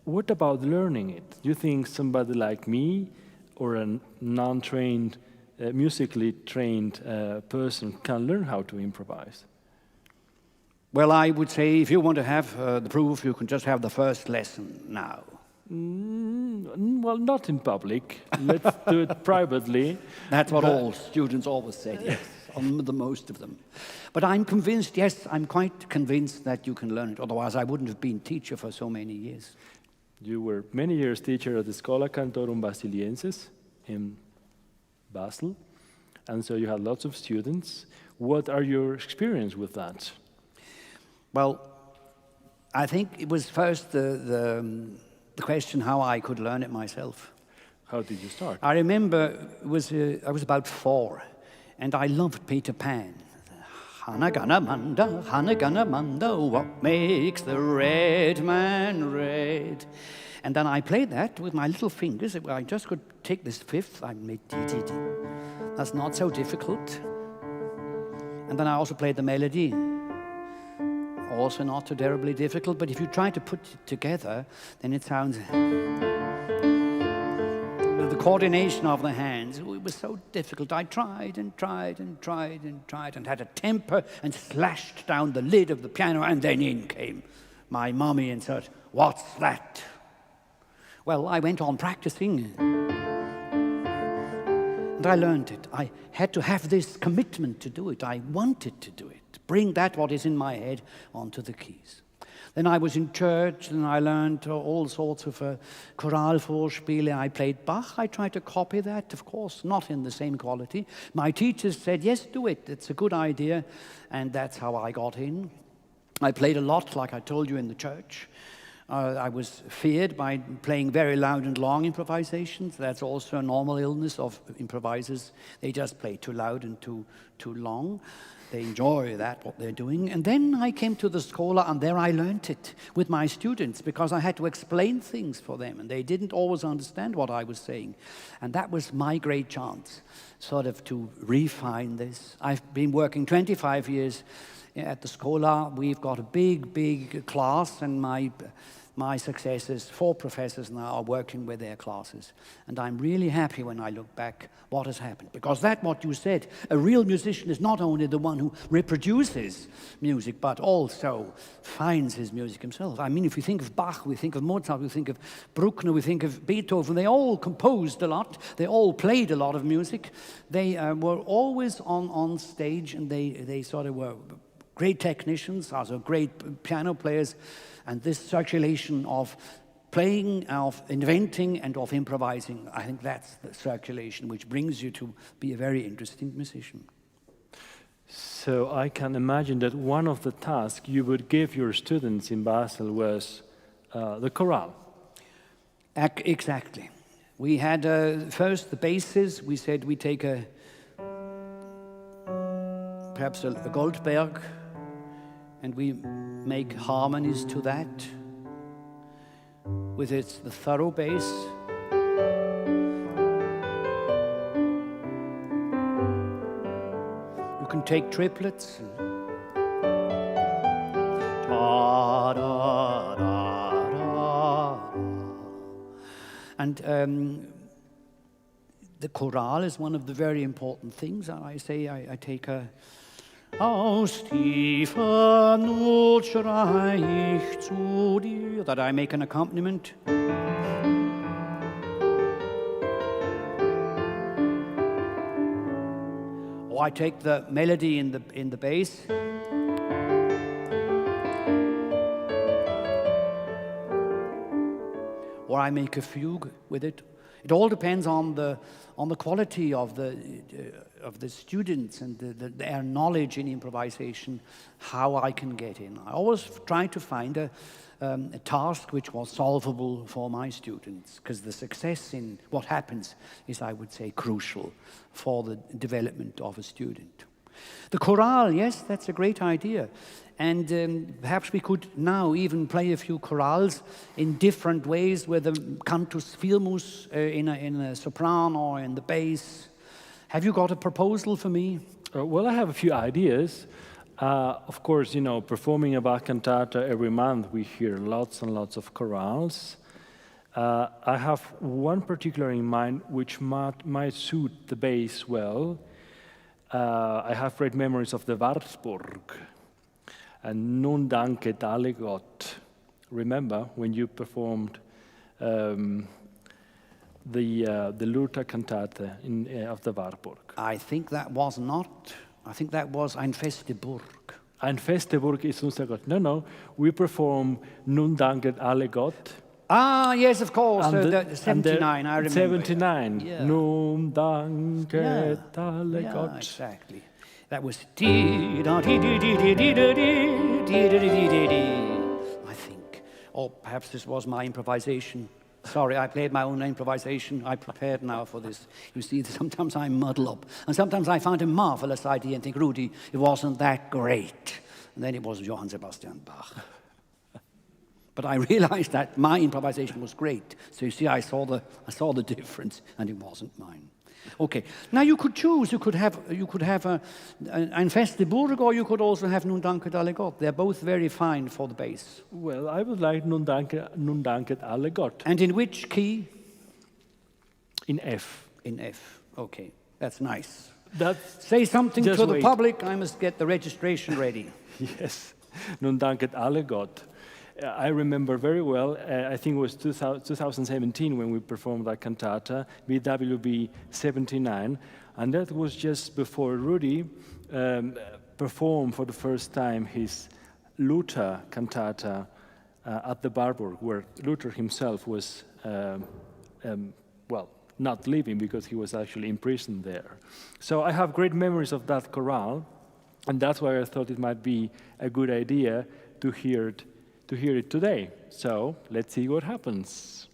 what about learning it? Do you think somebody like me or a non-trained, musically trained person can learn how to improvise? Well, I would say if you want to have the proof, you can just have the first lesson now. Well, not in public. Let's do it privately. That's what all students always said, yes, the most of them. But I'm convinced, yes, I'm quite convinced that you can learn it. Otherwise, I wouldn't have been teacher for so many years. You were many years teacher at the Schola Cantorum Basiliensis in Basel, and so you had lots of students. What are your experience with that? Well, I think it was first the question how I could learn it myself. How did you start? I remember I was about 4, and I loved Peter Pan. Hanaganamanda, what makes the red man red? And then I played that with my little fingers. I just could take this fifth. I made D. That's not so difficult. And then I also played the melody. Also not so terribly difficult, but if you try to put it together, then it sounds... The coordination of the hands, it was so difficult. I tried and tried and tried and tried and had a temper and slashed down the lid of the piano, and then in came my mommy and said, "What's that?" Well, I went on practicing, and I learned it. I had to have this commitment to do it. I wanted to do it. Bring that what is in my head onto the keys. Then I was in church, and I learned all sorts of Chorale Vorspiele. I played Bach. I tried to copy that, of course, not in the same quality. My teachers said, yes, do it. It's a good idea. And that's how I got in. I played a lot, like I told you, in the church. I was feared by playing very loud and long improvisations. That's also a normal illness of improvisers. They just play too loud and too long. They enjoy that, what they're doing. And then I came to the Schola, and there I learned it with my students, because I had to explain things for them, and they didn't always understand what I was saying. And that was my great chance, sort of to refine this. I've been working 25 years at the Schola. We've got a big class, and my successors, 4 professors now, are working with their classes. And I'm really happy when I look back what has happened. Because that's what you said. A real musician is not only the one who reproduces music, but also finds his music himself. I mean, if we think of Bach, we think of Mozart, we think of Bruckner, we think of Beethoven. They all composed a lot. They all played a lot of music. They were always on stage, and they sort of were great technicians, also great piano players. And this circulation of playing, of inventing, and of improvising, I think that's the circulation which brings you to be a very interesting musician. So I can imagine that one of the tasks you would give your students in Basel was the chorale. Exactly. We had first the bases. We said we take perhaps a Goldberg, and we make harmonies to that with the thorough bass. You can take triplets. Da, da, da, da. And the chorale is one of the very important things. I say I take a Aus tiefer Not schrei ich zu dir, that I make an accompaniment. Or I take the melody in the bass. Or I make a fugue with it. It all depends on the quality of the of the students and their knowledge in improvisation, how I can get in. I always try to find a task which was solvable for my students, because the success in what happens is, I would say, crucial for the development of a student. The chorale, yes, that's a great idea. And perhaps we could now even play a few chorales in different ways, with the cantus firmus in a soprano or in the bass. Have you got a proposal for me? Well, I have a few ideas. Of course, performing a Bach cantata every month, we hear lots and lots of chorales. I have one particular in mind which might suit the bass well. I have great memories of the Wartburg and Nun danket alle Gott. Remember when you performed the Luther cantata of the Wartburg? I think that was Ein feste Burg. Ein feste Burg ist unser Gott. No, we perform Nun danket alle Gott. Ah, yes, of course, 79, I remember. 79, yeah. Nun danket alle Yeah, Gott. exactly. That was I think. Or perhaps this was my improvisation. Sorry, I played my own improvisation. I prepared now for this. You see, sometimes I muddle up. And sometimes I find a marvelous idea and think, Rudi, it wasn't that great. And then it was Johann Sebastian Bach. But I realized that my improvisation was great. So you see, I saw the difference, and it wasn't mine. Okay, now you could choose. You could have Ein feste Burg, or you could also have Nun danket alle Gott. They're both very fine for the bass. Well, I would like Nun danket alle Gott. And in which key? In F. In F. Okay, that's nice. That's Say something just to the wait. public. I must get the registration ready. Yes, Nun danket alle Gott. I remember very well, I think it was 2017 when we performed that cantata, BWB 79, and that was just before Rudi performed for the first time his Luther cantata at the Wartburg, where Luther himself was, not living because he was actually imprisoned there. So I have great memories of that chorale, and that's why I thought it might be a good idea to hear it today. So let's see what happens.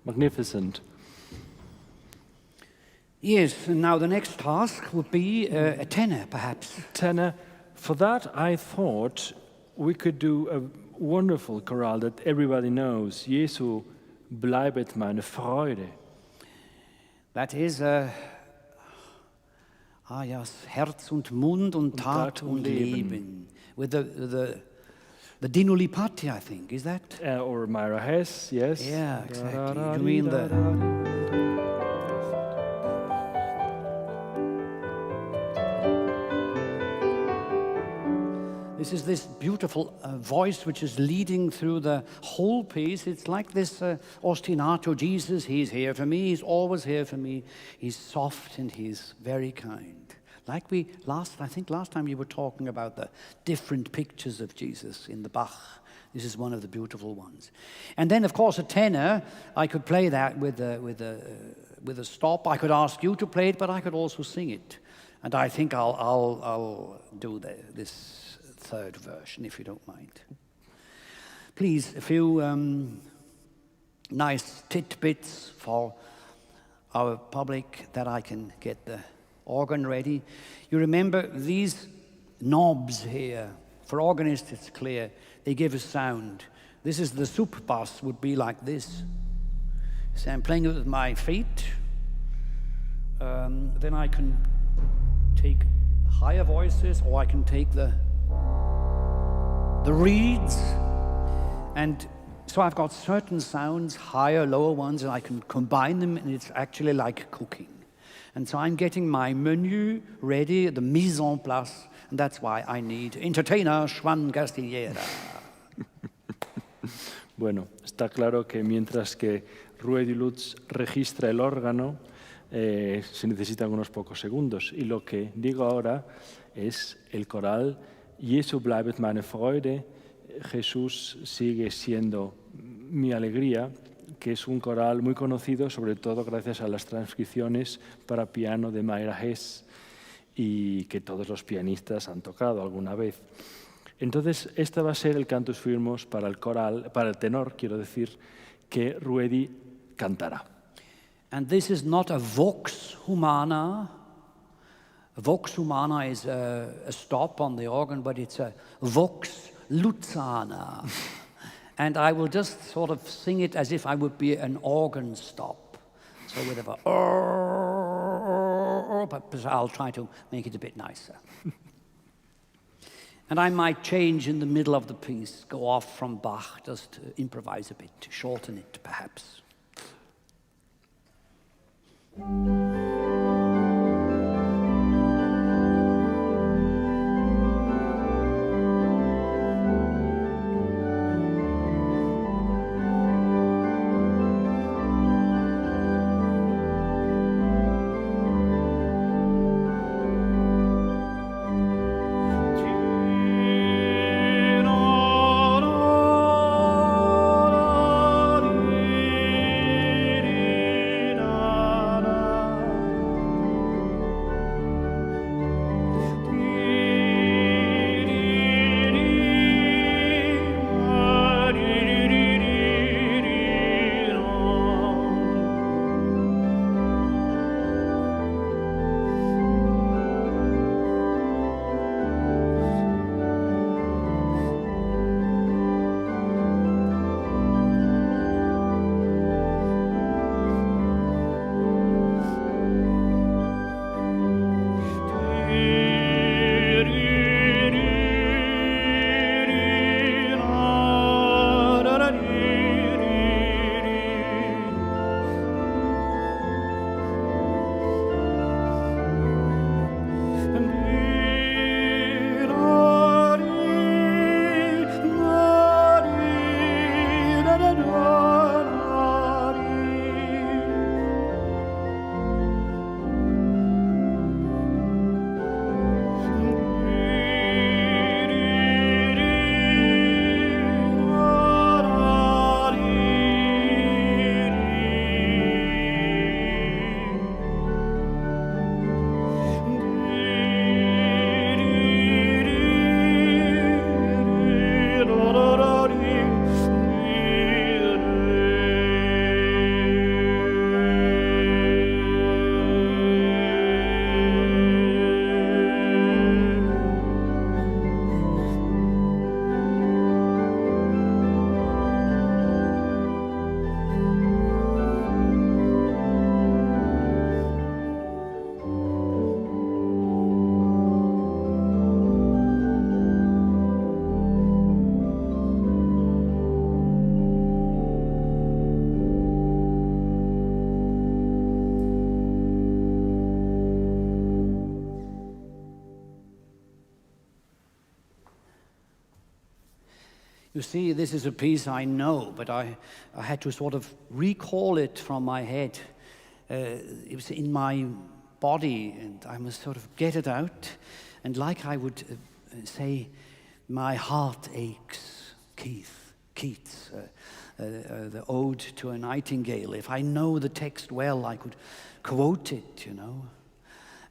Magnificent. Yes, and now the next task would be a tenor, perhaps. Tenor. For that, I thought we could do a wonderful chorale that everybody knows. Jesu, bleibet meine Freude. That is, yes, Herz und Mund und Tat und Leben. With the Dinuli Patti, I think, is that? Or Myra Hess, yes. Yeah, exactly. You mean the... This is this beautiful voice which is leading through the whole piece. It's like this ostinato Jesus. He's here for me. He's always here for me. He's soft and he's very kind. Like I think last time you were talking about the different pictures of Jesus in the Bach. This is one of the beautiful ones. And then, of course, a tenor, I could play that with a stop. I could ask you to play it, but I could also sing it. And I think I'll do this third version, if you don't mind. Please, a few nice tidbits for our public that I can get the organ ready. You remember these knobs here. For organists, it's clear. They give a sound. This is the soup bass, would be like this. So I'm playing it with my feet. Then I can take higher voices, or I can take the reeds. And so I've got certain sounds, higher, lower ones, and I can combine them, and it's actually like cooking. And so I'm getting my menu ready, the mise en place, and that's why I need entertainer Juan Castillera. Bueno, está claro que mientras que Rudolf Lutz registra el órgano, se necesitan unos pocos segundos. Y lo que digo ahora es el coral Jesu bleibet meine Freude, Jesús sigue siendo mi alegría, que es un coral muy conocido, sobre todo gracias a las transcripciones para piano de Mayra Hess y que todos los pianistas han tocado alguna vez. Entonces, este va a ser el cantus firmus para el coral, para el tenor, quiero decir, que Ruedi cantará. And this is not a vox humana. A vox humana is a stop on the organ, but it's a vox lutzana. And I will just sort of sing it as if I would be an organ stop. So with a but I'll try to make it a bit nicer. And I might change in the middle of the piece, go off from Bach, just improvise a bit, shorten it perhaps. You see, this is a piece I know, but I had to sort of recall it from my head. It was in my body, and I must sort of get it out. And like I would say, my heart aches, Keats, the Ode to a Nightingale. If I know the text well, I could quote it, you know.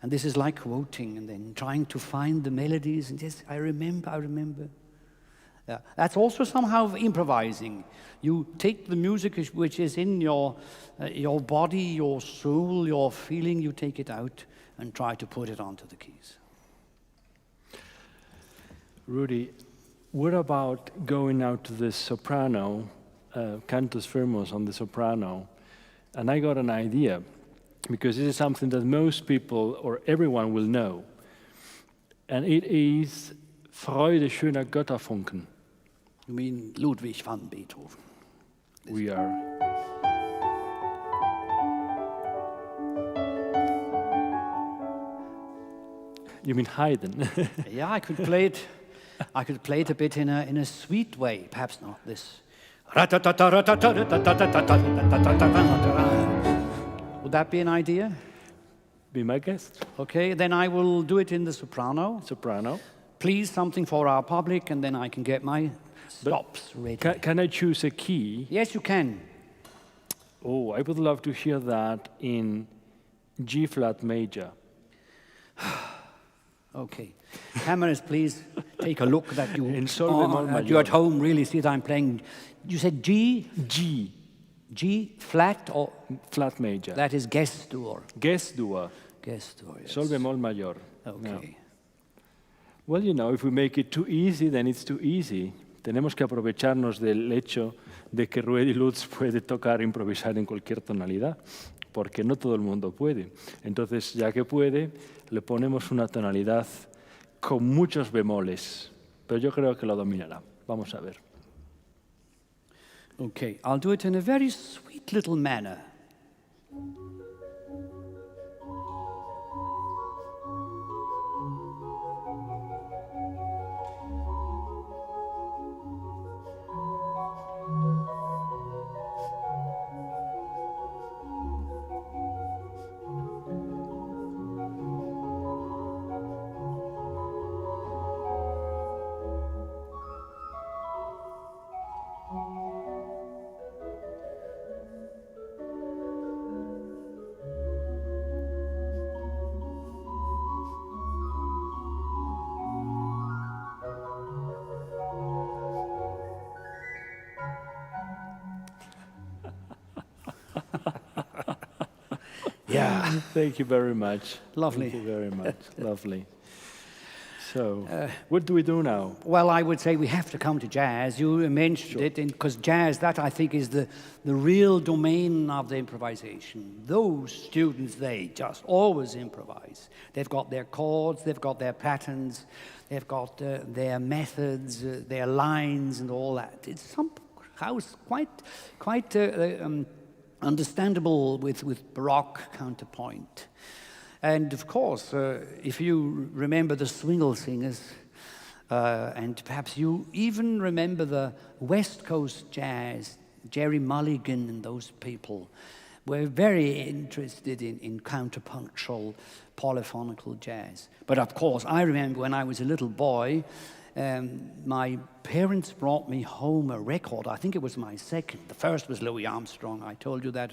And this is like quoting and then trying to find the melodies. And yes, I remember. Yeah. That's also somehow improvising. You take the music which is in your body, your soul, your feeling, you take it out and try to put it onto the keys. Rudy, what about going out to the soprano, cantus firmus on the soprano? And I got an idea, because this is something that most people or everyone will know. And it is Freude schöner Götterfunken. You mean Ludwig van Beethoven? We are. You mean Haydn? Yeah, I could play it. I could play it a bit in a sweet way, perhaps not this. Would that be an idea? Be my guest. Okay, then I will do it in the soprano. Soprano. Please, something for our public, and then I can get my stops ready. Can I choose a key? Yes, you can. Oh, I would love to hear that in G flat major. Okay. Cameras, please take a look that you In sol bemol major. you at home really see that I'm playing. You said G? G. G flat or? Flat major. That is Gestur. Gestur. Gestur, yes. Sol bemol mayor. Okay. Yeah. Well, you know, if we make it too easy, then it's too easy. Tenemos que aprovecharnos del hecho de que Rudolf Lutz puede tocar, improvisar en cualquier tonalidad, porque no todo el mundo puede. Entonces, ya que puede, le ponemos una tonalidad con muchos bemoles, pero yo creo que lo dominará. Vamos a ver. Okay, I'll do it in a very sweet little manner. Yeah. Thank you very much. Lovely. Thank you very much. Lovely. So, what do we do now? Well, I would say we have to come to jazz. You mentioned it, because jazz, that I think is the real domain of the improvisation. Those students, they just always improvise. They've got their chords, they've got their patterns, they've got their methods, their lines and all that. It's somehow quite understandable with Baroque counterpoint. And of course, if you remember the swingle singers, and perhaps you even remember the West Coast jazz, Jerry Mulligan and those people were very interested in counterpunctual, polyphonical jazz. But of course, I remember when I was a little boy, my parents brought me home a record. I think it was my second. The first was Louis Armstrong. I told you that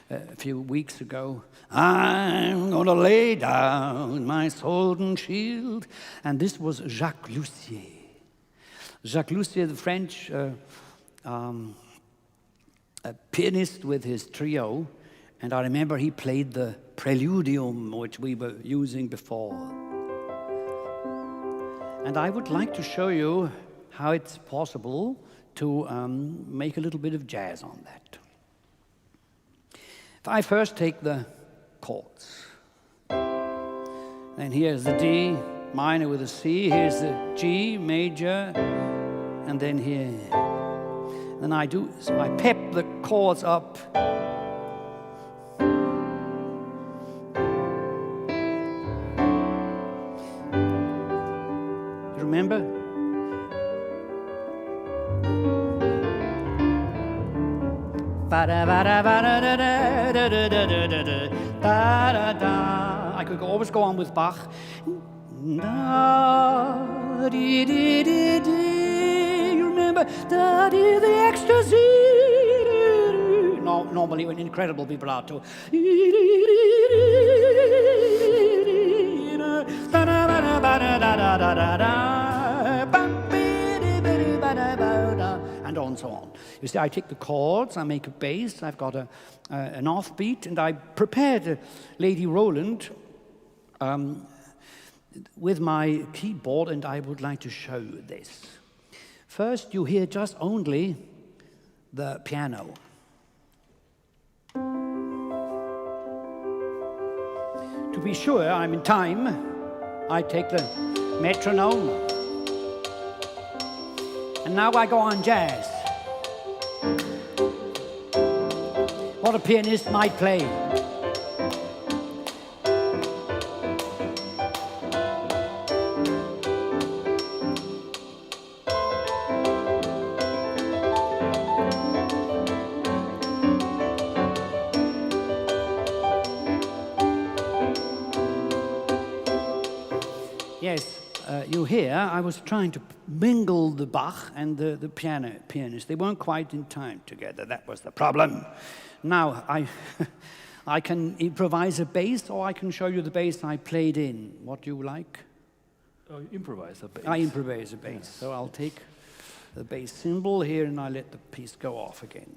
a few weeks ago. I'm gonna lay down my sword and shield. And this was Jacques Lussier. Jacques Lussier, the French a pianist with his trio. And I remember he played the preludium, which we were using before. And I would like to show you how it's possible to make a little bit of jazz on that. If I first take the chords, then here's the D minor with a C, here's the G major, and then here. Then I pep the chords up. Remember? I could always go on with Bach. Da, dee, dee, dee, dee. You remember? Da, dee, the ecstasy. No, normally an incredible vibrato. And on and so on. You see, I take the chords, I make a bass, I've got an offbeat, and I prepared Lady Roland with my keyboard, and I would like to show you this. First, you hear just only the piano. To be sure I'm in time, I take the metronome. And now I go on jazz. What a pianist might play. Yes, you hear, I was trying to mingle the Bach and the pianist. They weren't quite in time together. That was the problem. Now, I can improvise a bass, or I can show you the bass I played in. What do you like? Oh, improvise a bass. I improvise a bass. Yes. So I'll take the bass cymbal here, and I let the piece go off again.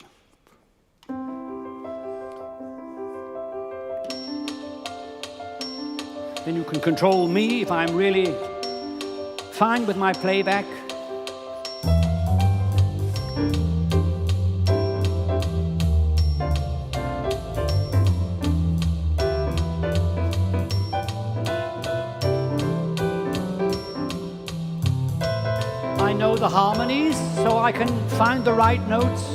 Then you can control me if I'm really fine with my playback. I know the harmonies, so I can find the right notes.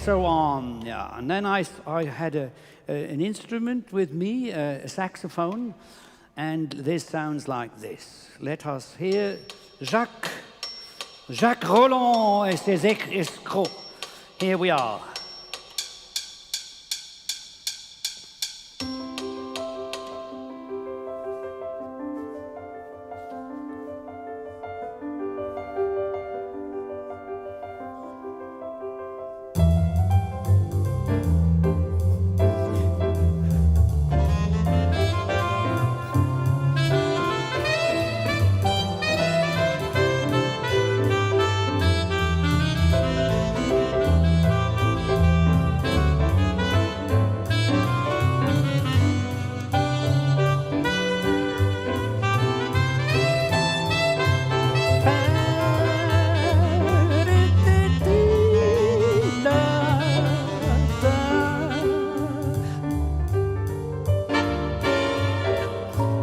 So on, yeah. And then I had an instrument with me, a saxophone, and this sounds like this. Let us hear Jacques Roland et ses escrocs. Here we are.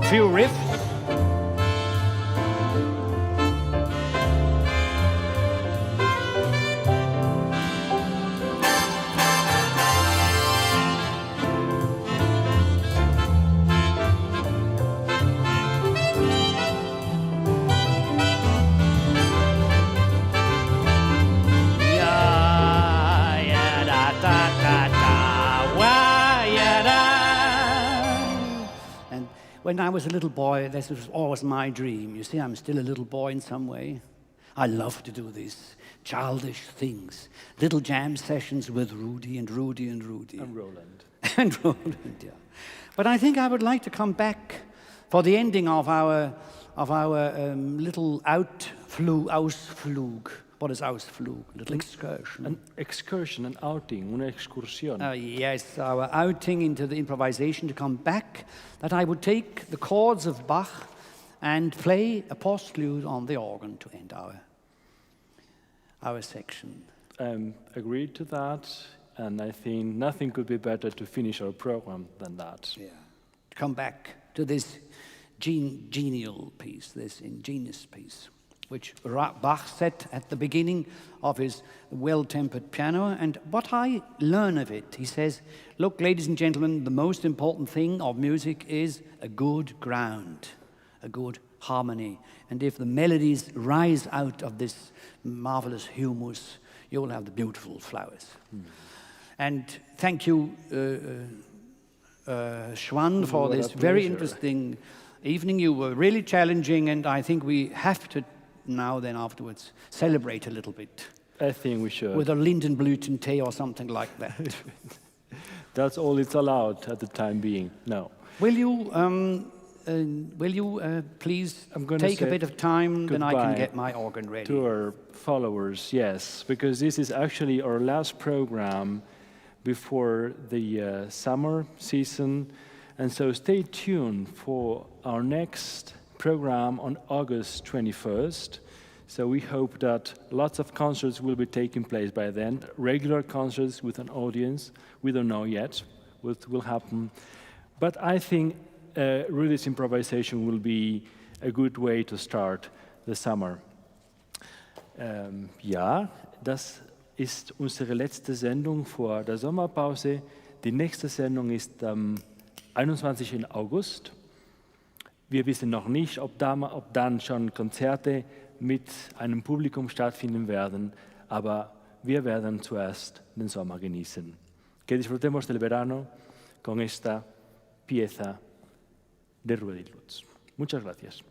Few riffs. When I was a little boy, this was always my dream. You see, I'm still a little boy in some way. I love to do these childish things. Little jam sessions with Rudy and Rudy and Rudy. And Roland. And Roland, yeah. But I think I would like to come back for the ending of our little Ausflug. What is Ausflug? A little excursion. An excursion, an outing, una excursión. Yes, our outing into the improvisation, to come back, that I would take the chords of Bach and play a postlude on the organ to end our section. Agreed to that, and I think nothing could be better to finish our program than that. Yeah, to come back to this genial piece, this ingenious piece. which Bach set at the beginning of his well-tempered piano. And what I learn of it, he says, look, ladies and gentlemen, the most important thing of music is a good ground, a good harmony. And if the melodies rise out of this marvelous humus, you'll have the beautiful flowers. And thank you, Schwan, for this very interesting evening. You were really challenging, and I think we have to now then afterwards celebrate a little bit. I think we should. With a Lindenblüten tea or something like that. That's all it's allowed at the time being. No. Will you please take a bit of time, then I can get my organ ready. To our followers, yes, because this is actually our last program before the summer season. And so stay tuned for our next program on August 21st. So we hope that lots of concerts will be taking place by then, regular concerts with an audience. We don't know yet what will happen. But I think Rudy's improvisation will be a good way to start the summer. Ja, das ist unsere letzte Sendung vor der Sommerpause. Die nächste Sendung ist am 21. August. Wir wissen noch nicht, ob dann schon Konzerte mit einem Publikum stattfinden werden, aber wir werden zuerst den Sommer genießen. Que disfrutemos del verano con esta pieza de Rudolf Lutz. Muchas gracias.